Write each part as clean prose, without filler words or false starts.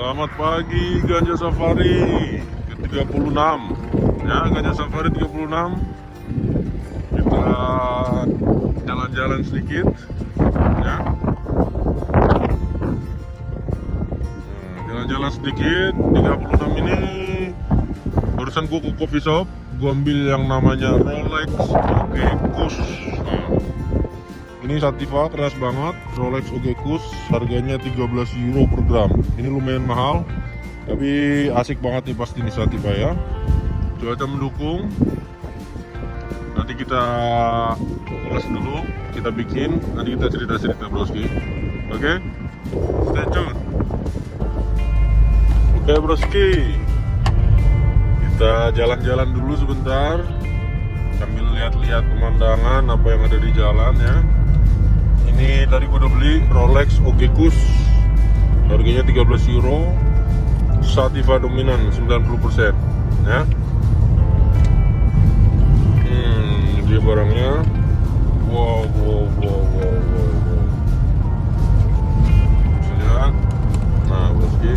Selamat pagi Ganja Safari ke-36 ya, Ganja Safari 36. Kita jalan-jalan sedikit ya. Jalan-jalan sedikit 36 ini. Barusan gue ke coffee shop, gue ambil yang namanya Rolex Ogekus. Ini Sativa keras banget, Rolex Ogekus, harganya 13 euro per gram. Ini lumayan mahal, tapi asik banget nih pasti ini Sativa ya. Cuaca mendukung. Nanti kita ulas dulu, kita bikin, nanti kita cerita-cerita broski. Oke? Stay tune. Oke broski, kita jalan-jalan dulu sebentar sambil lihat-lihat pemandangan apa yang ada di jalan ya. Ini tadi gue udah beli Rolex Ogekus, harganya 13 euro, Sativa dominan 90% ya. Dia barangnya wow. Bisa lihat. Nah bosku,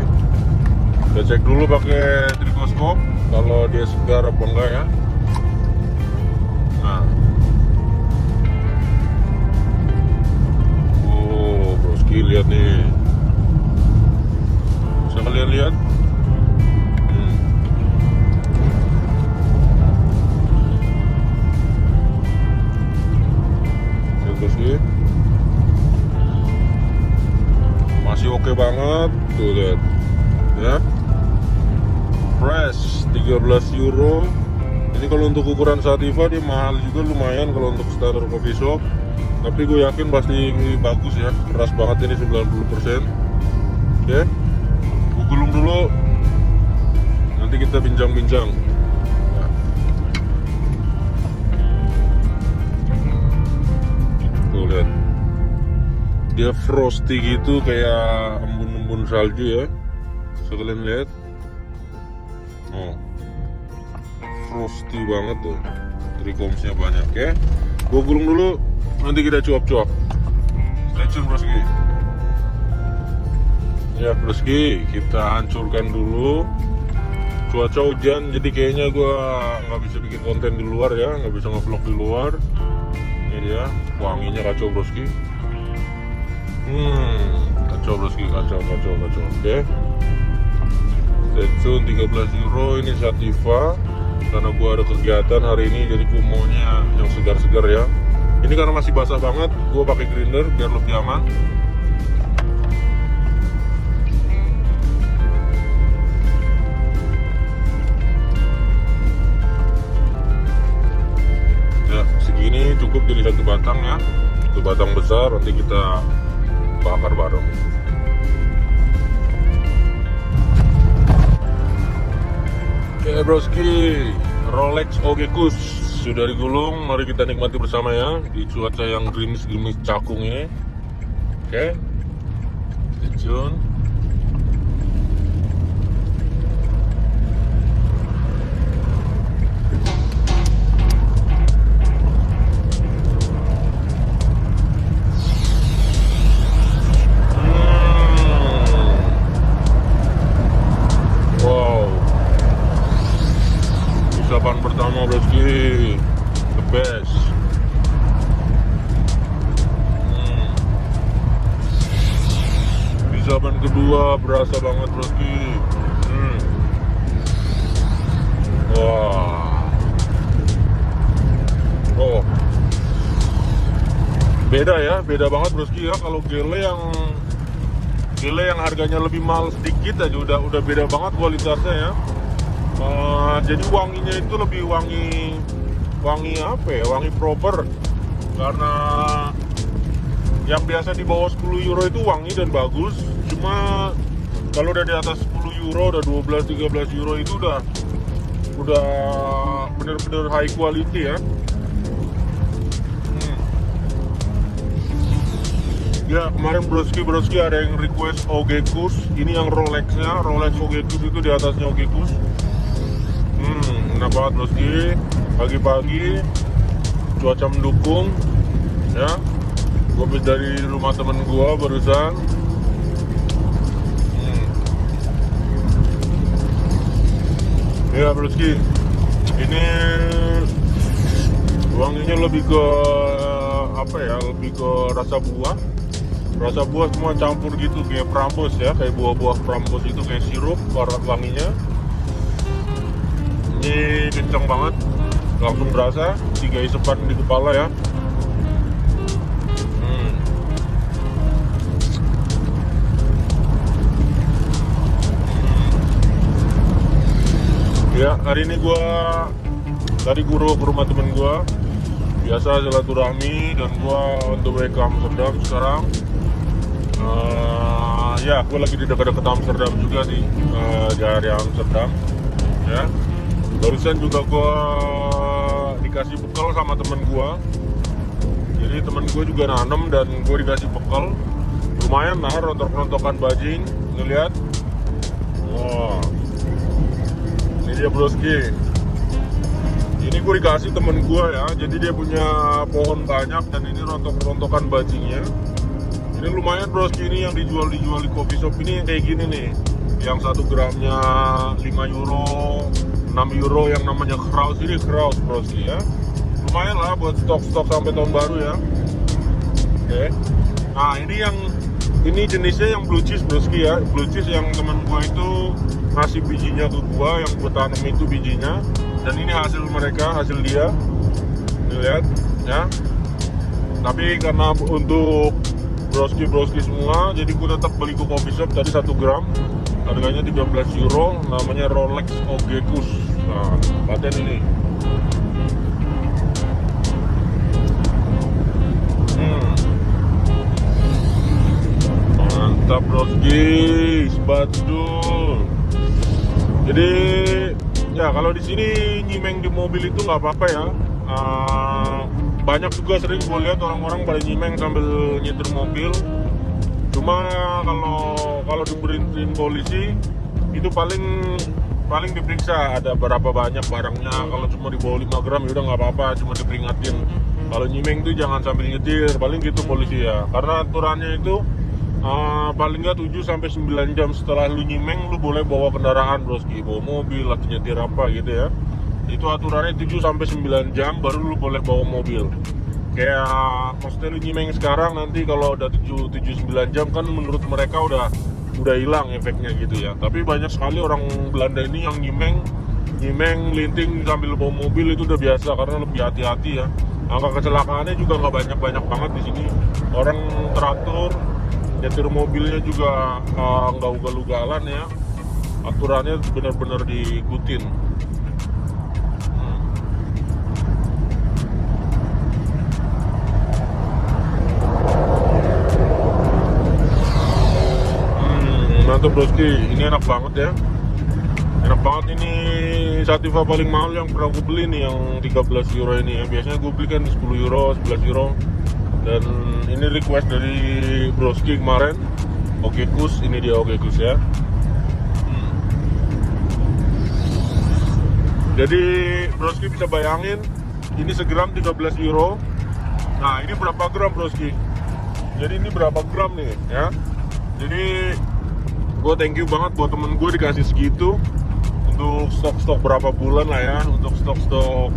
kita cek dulu pakai trikoskop kalau dia segar apa enggak ya. Nah, broski lihat nih, bisa kalian lihat? Broski masih oke banget tuh, lihat ya, fresh 13 euro. Ini kalau untuk ukuran Sativa dia mahal juga lumayan kalau untuk standar coffee shop, tapi gue yakin pasti bagus ya, keras banget ini 90%. Oke, gue gulung dulu, nanti kita bincang-bincang. Nah. Tuh lihat, dia frosty gitu kayak embun-embun salju ya. So kalian lihat, oh frosty banget tuh, trikomsnya banyak ya. Gue gulung dulu, nanti kita cuap-cuap. Stay tune broski. Ya broski, kita hancurkan dulu. Cuaca hujan, jadi kayaknya gue nggak bisa bikin konten di luar ya, nggak bisa nge-vlog di luar. Ini dia, wanginya kacau broski. Kacau broski, kacau. Oke. Stay tune, 13 euro ini Sativa. Karena gue ada kegiatan hari ini, jadi gue maunya yang segar-segar ya. Ini karena masih basah banget, gue pakai grinder biar lebih aman. Ya, segini cukup jadi satu batang ya. Satu batang besar, nanti kita bakar bareng. Oke broski, Rolex Ogekus sudah digulung, mari kita nikmati bersama ya di cuaca yang gerimis cakung ini. Oke, stay tune. Isapan pertama broski, the best. Isapan kedua berasa banget broski. Wah, oh, beda ya, beda banget broski ya. Kalau gele yang harganya lebih mahal sedikit aja udah beda banget kualitasnya ya. Jadi wanginya itu lebih wangi apa ya, wangi proper. Karena yang biasa di bawah 10 euro itu wangi dan bagus, cuma kalau udah di atas 10 euro, udah 12-13 euro itu udah bener-bener high quality ya. Ya kemarin broski ada yang request Ogekus, ini yang Rolexnya, Rolex Ogekus itu di atasnya Ogekus. Enak banget broski, pagi-pagi cuaca mendukung ya. Gue habis dari rumah temen gue barusan. Ya broski, ini wanginya lebih ke apa ya, lebih ke rasa buah semua campur gitu, kayak prambos ya, kayak buah-buah prambos itu, kayak sirup wanginya. Ini kencang banget, langsung berasa 3 isepan di kepala ya. Ya, hari ini tadi guru ke rumah temen gue, biasa silaturahmi, dan gue on the way ke Amsterdam sekarang. Ya, gue lagi di dekat-dekat Amsterdam juga sih, di area Amsterdam. Ya, barusan juga gue dikasih bekal sama temen gue. Jadi temen gue juga nanem dan gue dikasih bekal. Lumayan lah, rontok-rontokan bajing, ngeliat. Wah. Ini dia broski. Ini gue dikasih temen gue ya. Jadi dia punya pohon banyak dan ini rontok-rontokan bajingnya. Ini lumayan broski, ini yang dijual di coffee shop ini yang kayak gini nih. Yang 1 gramnya 5 euro, 6 euro yang namanya Kraus. Ini Kraus broski ya. Lumayan lah buat stok-stok sampai tahun baru ya. Oke. Nah ini jenisnya yang blue cheese broski ya. Blue cheese yang temen gue itu ngasih bijinya ke gua, yang gua tanam itu bijinya, dan ini hasil dia, dilihat ya. Tapi karena untuk broski semua, jadi gua tetap beli ke coffee shop tadi 1 gram, harganya 13 euro, namanya Rolex Ogekus. Nah, paten ini. Mantap broski, sebatul. Jadi ya kalau di sini nyimeng di mobil itu nggak apa-apa ya. Banyak juga sering gue lihat orang-orang pada nyimeng sambil nyetir mobil. Cuma kalau diberhentiin polisi itu paling diperiksa ada berapa banyak barangnya. Kalau cuma di bawah 5 gram ya udah nggak apa-apa, cuma diperingatin. Kalau nyimeng itu jangan sambil nyetir, paling gitu polisi ya. Karena aturannya itu paling nggak 7-9 jam setelah lu nyimeng lu boleh bawa kendaraan broski, bawa mobil atau nyetir apa gitu ya. Itu aturannya 7-9 jam baru lu boleh bawa mobil. Kayak maksudnya lu nyimeng sekarang, nanti kalau udah 7-9 jam kan menurut mereka udah hilang efeknya gitu ya. Tapi banyak sekali orang Belanda ini yang nyimeng linting sambil bawa mobil, itu udah biasa karena lebih hati-hati ya. Angka kecelakaannya juga nggak banyak banget di sini. Orang teratur, nyetir mobilnya juga nggak ugal-ugalan ya. Aturannya benar-benar diikutin. Mantap broski, ini enak banget ya. Enak banget ini. Sativa paling mahal yang pernah gue beli nih, yang 13 euro ini ya. Biasanya gue beli kan 10 euro, 11 euro. Dan ini request dari broski kemarin, Ogekus, ini dia Ogekus ya. Jadi broski bisa bayangin, ini segram 13 euro. Nah ini berapa gram broski? Jadi ini berapa gram nih ya. Jadi gue thank you banget buat temen gue dikasih segitu. Untuk stok-stok berapa bulan lah ya, untuk stok-stok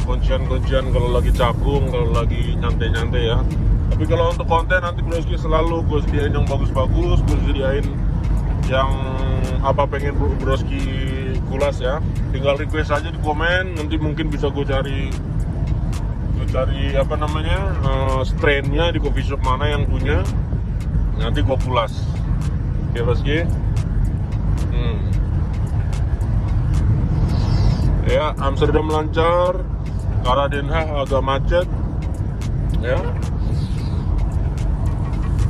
kuncian-kuncian kalau lagi cakung, kalau lagi nyantai-nyantai ya. Tapi kalau untuk konten nanti broski selalu gue sediain yang bagus-bagus, gue sediain yang apa pengen broski kulas ya. Tinggal request aja di komen, nanti mungkin bisa gue cari apa namanya strainnya di coffee shop mana yang punya, nanti gue kulas. Oke broski. Ya, Amsterdam lancar, karena Den Haag agak macet ya.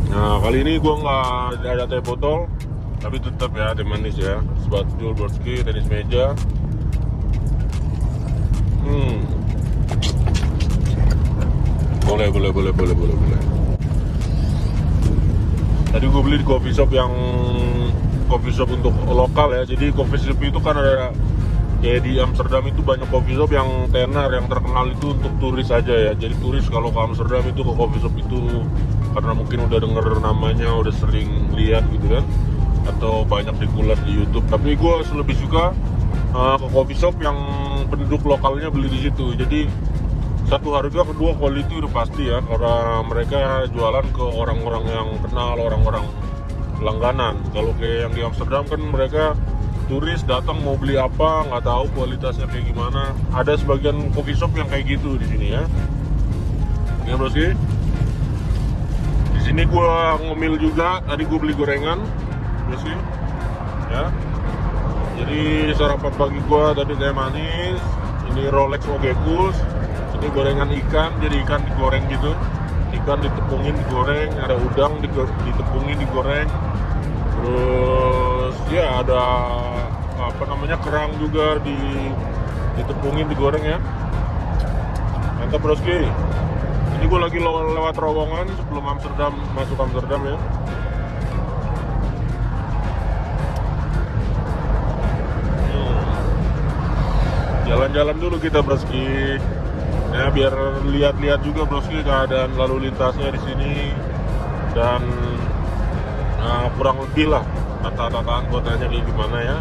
Nah kali ini gue nggak ada teh botol, tapi tetap ya teh manis ya. Sebatul broski, tenis meja. Boleh. Tadi gue beli di coffee shop untuk lokal ya. Jadi coffee shop itu kan ada, kayak di Amsterdam itu banyak coffee shop yang tenar, yang terkenal itu untuk turis aja ya. Jadi turis kalau ke Amsterdam itu ke coffee shop itu karena mungkin udah denger namanya, udah sering lihat gitu kan, atau banyak dikulas di YouTube. Tapi gue lebih suka ke coffee shop yang penduduk lokalnya beli di situ. Jadi satu harga, kedua quality udah pasti ya, karena mereka jualan ke orang-orang yang kenal, orang-orang langganan. Kalau kayak yang di Amsterdam kan mereka turis datang mau beli apa, nggak tahu kualitasnya kayak gimana. Ada sebagian coffee shop yang kayak gitu di sini ya. Ya bro sih. Di sini gua ngemil juga. Tadi gua beli gorengan, bro sih. Ya. Jadi sarapan pagi gua tadi teh manis. Ini Rolex Ogekus. Ini gorengan ikan, jadi ikan digoreng gitu. Ikan ditepungin digoreng, ada udang ditepungin digoreng. Terus ya ada apa namanya kerang juga ditepungin digoreng ya. Mantap broski. Ini gue lagi lewat terowongan sebelum Amsterdam, masuk Amsterdam ya. Jalan-jalan dulu kita broski. Ya biar lihat-lihat juga broski keadaan lalu lintasnya di sini dan kurang lebih lah tata-tataan kotanya kayak gimana ya,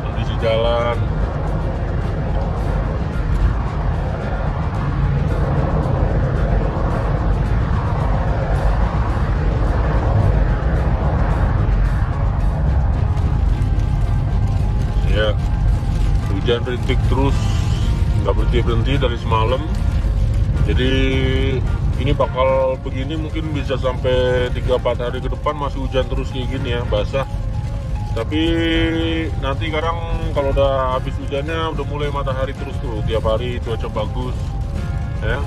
kondisi jalan. Ya hujan rintik terus nggak berhenti dari semalam, jadi ini bakal begini mungkin bisa sampai 3-4 hari ke depan masih hujan terus kayak gini ya, basah. Tapi nanti kadang kalau udah habis hujannya udah mulai matahari terus tuh tiap hari, cuaca bagus ya.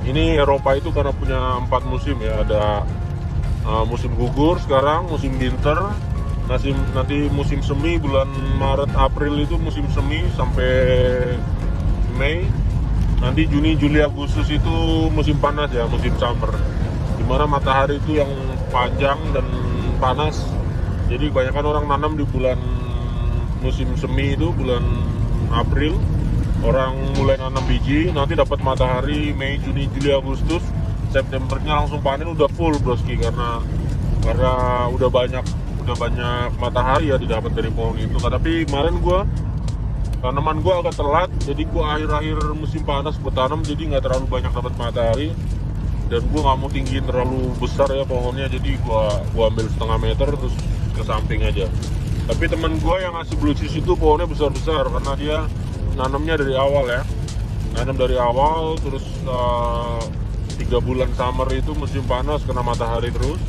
Ini Eropa itu karena punya 4 musim ya, ada musim gugur sekarang, musim winter, nanti musim semi bulan Maret April itu musim semi sampai Mei. Nanti Juni Juli Agustus itu musim panas ya, musim summer, dimana matahari itu yang panjang dan panas. Jadi kebanyakan orang nanam di bulan musim semi itu bulan April, orang mulai nanam biji, nanti dapat matahari Mei Juni Juli Agustus. Septembernya langsung panen udah full broski, karena udah banyak matahari ya didapat dari pohon itu. Tapi kemarin tanaman gua agak telat, jadi gua akhir-akhir musim panas gua tanam, jadi nggak terlalu banyak dapat matahari, dan gua nggak mau tinggiin terlalu besar ya pohonnya, jadi gua ambil setengah meter terus ke samping aja. Tapi teman gua yang ngasih blue cheese itu pohonnya besar-besar karena dia nanamnya dari awal ya, nanam dari awal terus 3 bulan summer itu musim panas kena matahari terus.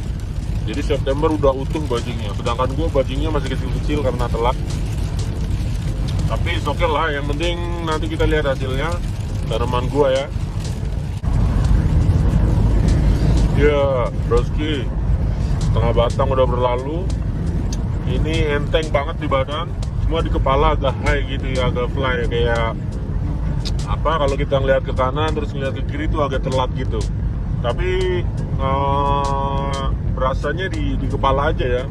Jadi September udah utuh bajingnya, sedangkan gue bajingnya masih kecil-kecil karena telat. Tapi oke lah, yang penting nanti kita lihat hasilnya tanaman gue ya. Ya broski, setengah batang udah berlalu. Ini enteng banget di badan, semua di kepala agak high gitu ya, agak fly kayak apa, kalau kita ngeliat ke kanan terus ngeliat ke kiri tuh agak telat gitu. Tapi berasanya di kepala aja ya,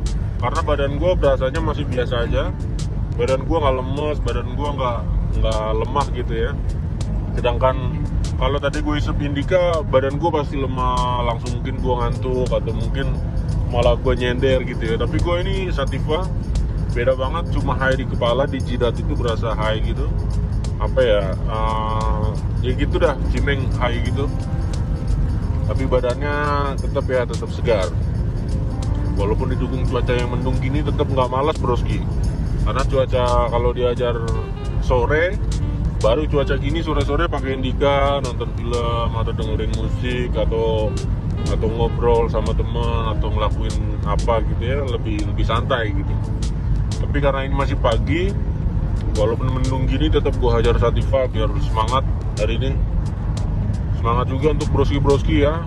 karena badan gue berasanya masih biasa aja. Badan gue nggak lemes, badan gue nggak lemah gitu ya. Sedangkan kalau tadi gue isep Indica, badan gue pasti lemah, langsung mungkin gue ngantuk atau mungkin malah gue nyender gitu ya. Tapi gue ini Sativa beda banget, cuma high di kepala, di jidat itu berasa high gitu. Apa ya, ya gitu dah, cimeng high gitu. Tapi badannya tetap segar. Walaupun didukung cuaca yang mendung gini, tetap nggak malas broski. Karena cuaca kalau diajar sore, baru cuaca gini sore-sore pakai Indica, nonton film atau dengerin musik atau ngobrol sama teman atau ngelakuin apa gitu ya, lebih santai gitu. Tapi karena ini masih pagi, walaupun mendung gini, tetap gua hajar Sativa biar semangat hari ini. Semangat juga untuk broski-broski ya.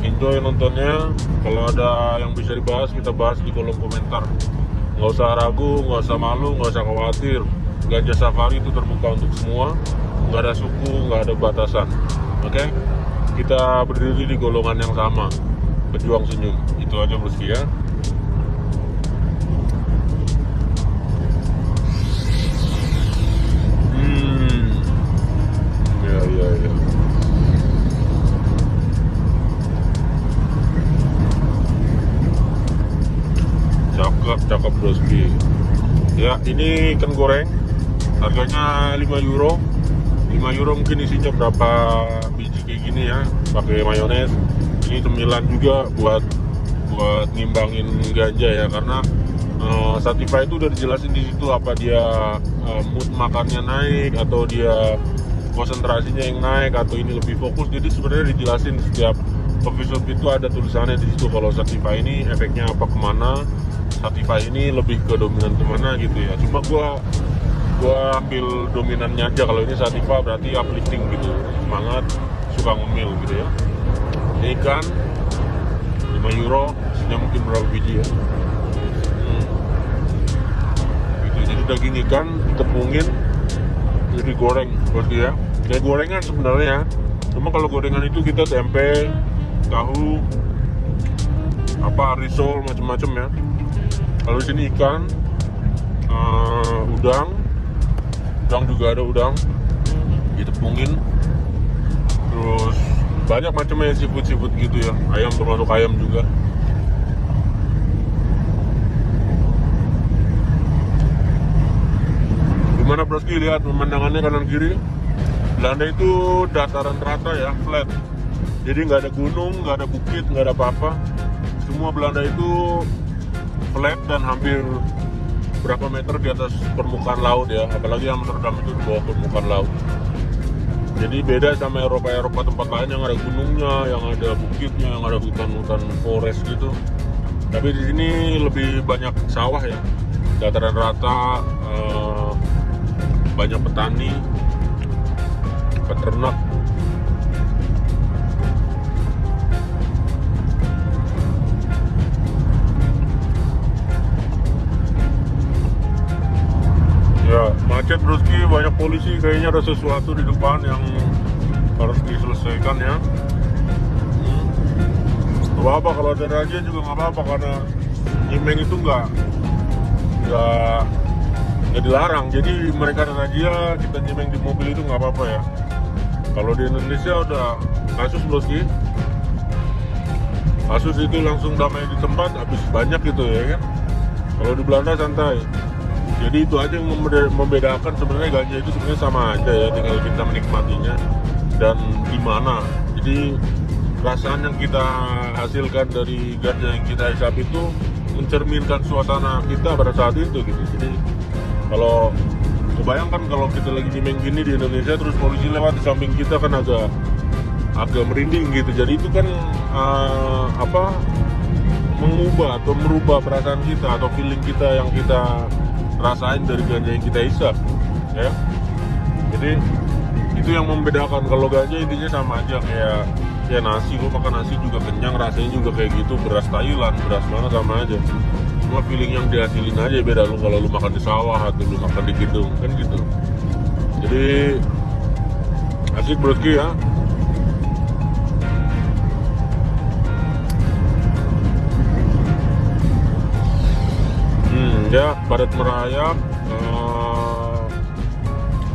Enjoy nontonnya. Kalau ada yang bisa dibahas, kita bahas di kolom komentar. Nggak usah ragu, nggak usah malu, nggak usah khawatir. Ganja Safari itu terbuka untuk semua. Nggak ada suku, nggak ada batasan. Oke? Kita berdiri di golongan yang sama, pejuang senyum. Itu aja broski ya. Ya. Cakep broski. Ya, ini ikan goreng. Harganya 5 euro. 5 euro mungkin isinya berapa biji kayak gini ya. Pakai mayones. Ini cemilan juga buat ngimbangin ganja ya, karena Sativa itu udah dijelasin di situ apa dia mood makannya naik atau dia konsentrasinya yang naik atau ini lebih fokus. Jadi sebenarnya dijelasin setiap coffee shop itu ada tulisannya di situ kalau Sativa ini efeknya apa kemana, Sativa ini lebih ke dominan kemana gitu ya. Cuma gua ambil dominannya aja. Kalau ini Sativa berarti uplifting gitu, semangat, suka ngemil gitu ya. Ini ikan 5 euro, isinya mungkin berapa biji ya. Gitu. Jadi daging ikan tepungin jadi goreng berarti ya. Kayak gorengan sebenarnya. Cuma kalau gorengan itu kita tempe, tahu, risol macam-macam ya. Kalau di sini ikan, udang juga ada udang, ditepungin, terus banyak macamnya seafood gitu ya. Ayam termasuk ayam juga. Gimana broski, lihat pemandangannya kanan kiri. Belanda itu dataran rata ya, flat. Jadi nggak ada gunung, nggak ada bukit, nggak ada apa-apa. Semua Belanda itu flat dan hampir berapa meter di atas permukaan laut ya. Apalagi Amsterdam itu di bawah permukaan laut. Jadi beda sama Eropa tempat lain yang ada gunungnya, yang ada bukitnya, yang ada hutan-hutan forest gitu. Tapi di sini lebih banyak sawah ya, dataran rata, banyak petani, peternak. Ya, macet broski, banyak polisi, kayaknya ada sesuatu di depan yang harus diselesaikan ya. Gak apa-apa, kalau ada razia juga gak apa-apa, karena nyimeng itu nggak dilarang. Jadi mereka ada razia, kita nyimeng di mobil itu nggak apa-apa ya. Kalau di Indonesia udah kasus broski, kasus itu langsung damai di tempat, habis banyak gitu ya kan. Kalau di Belanda santai. Jadi itu aja yang membedakan. Sebenarnya ganja itu sebenarnya sama aja ya, tinggal kita menikmatinya dan di mana. Jadi perasaan yang kita hasilkan dari ganja yang kita hisap itu mencerminkan suasana kita pada saat itu gitu. Jadi kalau kebayangkan kalau kita lagi nyimeng gini di Indonesia terus polisi lewat di samping kita kan agak merinding gitu. Jadi itu kan mengubah atau merubah perasaan kita atau feeling kita yang kita rasain dari ganja yang kita hisap ya. Jadi itu yang membedakan. Kalau ganja intinya sama aja kayak ya nasi, lo makan nasi juga kenyang, rasanya juga kayak gitu. Beras Thailand, beras mana sama aja, cuma feeling yang dihasilin aja beda. Lo kalau lo makan di sawah atau lo makan di gedung kan gitu. Jadi asik broski ya. Ya, padat merayap.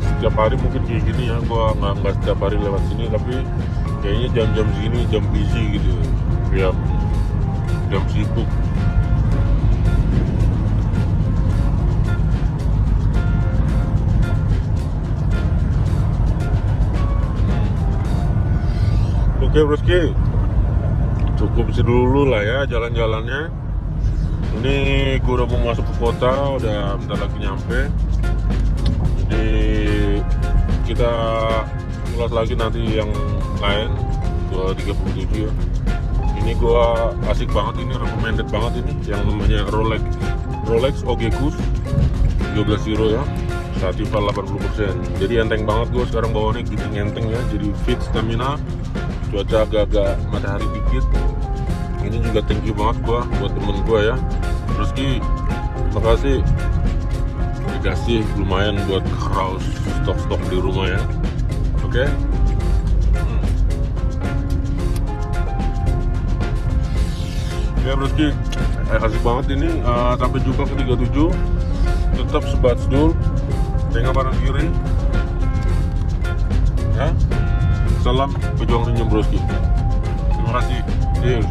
Setiap hari mungkin kayak gini ya. Gua nggak setiap hari lewat sini, tapi kayaknya jam-jam segini jam busy gitu ya, jam sibuk. Oke broski, cukup dulu lah ya jalan-jalannya. Ini gue udah mau masuk ke kota, udah bentar lagi nyampe. Jadi kita ulas lagi nanti yang lain 237 ya. Ini gue asik banget, ini recommended banget ini yang namanya Rolex OG-Kus 13 euro ya, Sativa 80%. Jadi enteng banget, gue sekarang bawa ini gitu enteng ya. Jadi fit, stamina, cuaca agak-agak matahari dikit. Ini juga thank you banget buat temen gue ya. Terus makasih dikasih lumayan buat kraus stok di rumah ya. Oke. Ya broski, asik banget ini. Sampai jumpa ke 37. Tetap sebat sedul, tengah kanan kiri ya. Salam pejuang senyum broski. Terima kasih. Cheers.